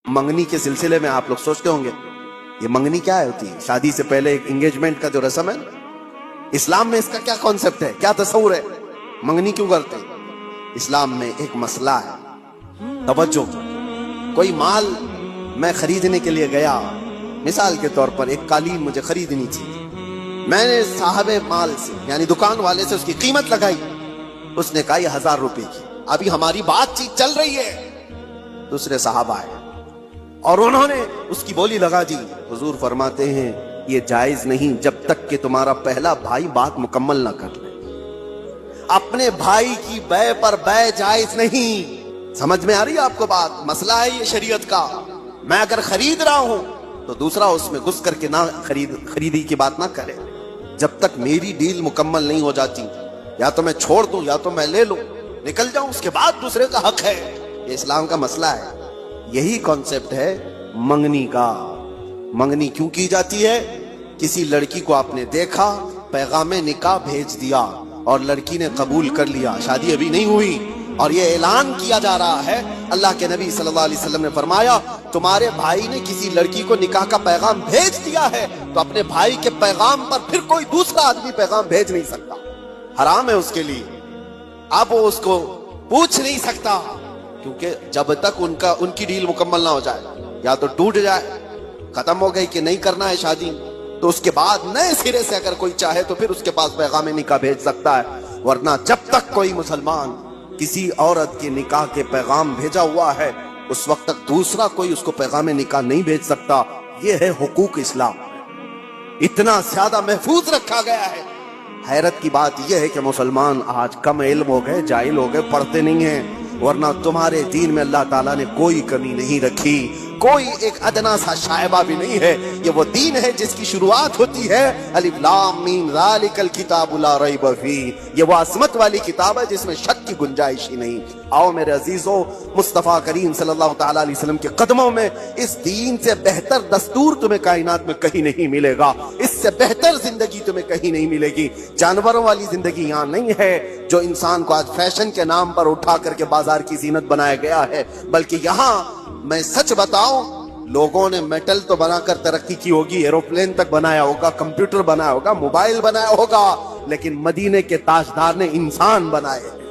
منگنی کے سلسلے میں آپ لوگ سوچتے ہوں گے یہ منگنی کیا ہوتی ہے؟ شادی سے پہلے ایک انگیجمنٹ کا جو رسم ہے، اسلام میں اس کا کیا کانسیپٹ ہے، کیا تصور ہے، منگنی کیوں کرتے ہیں؟ اسلام میں ایک مسئلہ ہے، توجہ۔ کوئی مال میں خریدنے کے لیے گیا، مثال کے طور پر ایک قالین مجھے خریدنی تھی، میں نے صاحب مال سے یعنی دکان والے سے اس کی قیمت لگائی، اس نے کہا یہ 1000 روپے کی۔ ابھی ہماری بات چیت چل رہی ہے، دوسرے صاحب آئے اور انہوں نے اس کی بولی لگا دی۔ حضور فرماتے ہیں یہ جائز نہیں جب تک کہ تمہارا پہلا بھائی بات مکمل نہ کر لے۔ اپنے بھائی کی بے پر بے جائز نہیں۔ سمجھ میں آ رہی ہے آپ کو بات؟ مسئلہ ہے یہ شریعت کا۔ میں اگر خرید رہا ہوں تو دوسرا اس میں گھس کر کے نہ خریدی کی بات نہ کرے جب تک میری ڈیل مکمل نہیں ہو جاتی۔ یا تو میں چھوڑ دوں یا تو میں لے لوں، نکل جاؤں، اس کے بعد دوسرے کا حق ہے۔ یہ اسلام کا مسئلہ ہے۔ یہی کانسیپٹ ہے منگنی کا۔ منگنی کیوں کی جاتی ہے؟ کسی لڑکی کو آپ نے دیکھا، پیغام نکاح بھیج دیا اور لڑکی نے قبول کر لیا، شادی ابھی نہیں ہوئی، اور یہ اعلان کیا جا رہا ہے۔ اللہ کے نبی صلی اللہ علیہ وسلم نے فرمایا تمہارے بھائی نے کسی لڑکی کو نکاح کا پیغام بھیج دیا ہے تو اپنے بھائی کے پیغام پر پھر کوئی دوسرا آدمی پیغام بھیج نہیں سکتا، حرام ہے اس کے لیے۔ اب وہ اس کو پوچھ نہیں سکتا، کیونکہ جب تک ان کی ڈیل مکمل نہ ہو جائے، یا تو ٹوٹ جائے، ختم ہو گئی کہ نہیں کرنا ہے شادی، تو اس کے بعد نئے سرے سے اگر کوئی چاہے تو پھر اس کے پاس پیغام نکاح بھیج سکتا ہے، ورنہ جب تک کوئی مسلمان کسی عورت کے نکاح کے پیغام بھیجا ہوا ہے اس وقت تک دوسرا کوئی اس کو پیغام نکاح نہیں بھیج سکتا۔ یہ ہے حقوق اسلام، اتنا زیادہ محفوظ رکھا گیا ہے۔ حیرت کی بات یہ ہے کہ مسلمان آج کم علم ہو گئے، جاہل ہو گئے، پڑھتے نہیں ہیں، ورنہ تمہارے دین میں اللہ تعالیٰ نے کوئی کمی نہیں رکھی، کوئی ایک ادنا سا شائبہ بھی نہیں ہے۔ یہ وہ دین ہے جس کی شروعات ہوتی ہے الف لام میم ذالک الکتاب لا ریب فیہ۔ یہ وہ عصمت والی کتاب ہے جس میں شک کی گنجائش ہی نہیں۔ آؤ میرے عزیزو، مصطفیٰ کریم صلی اللہ تعالیٰ علیہ وسلم کے قدموں میں اس دین سے بہتر دستور تمہیں کائنات میں کہیں نہیں ملے گا، اس سے بہتر زندگی تمہیں کہیں نہیں ملے گی۔ جانوروں والی زندگی یہاں نہیں ہے جو انسان کو آج فیشن کے نام پر اٹھا کر کے بازار کی زینت بنایا گیا ہے، بلکہ یہاں میں سچ بتاؤں لوگوں نے میٹل تو بنا کر ترقی کی ہوگی، ایروپلین تک بنایا ہوگا، کمپیوٹر بنایا ہوگا، موبائل بنایا ہوگا، لیکن مدینے کے تاجدار نے انسان بنائے ہیں۔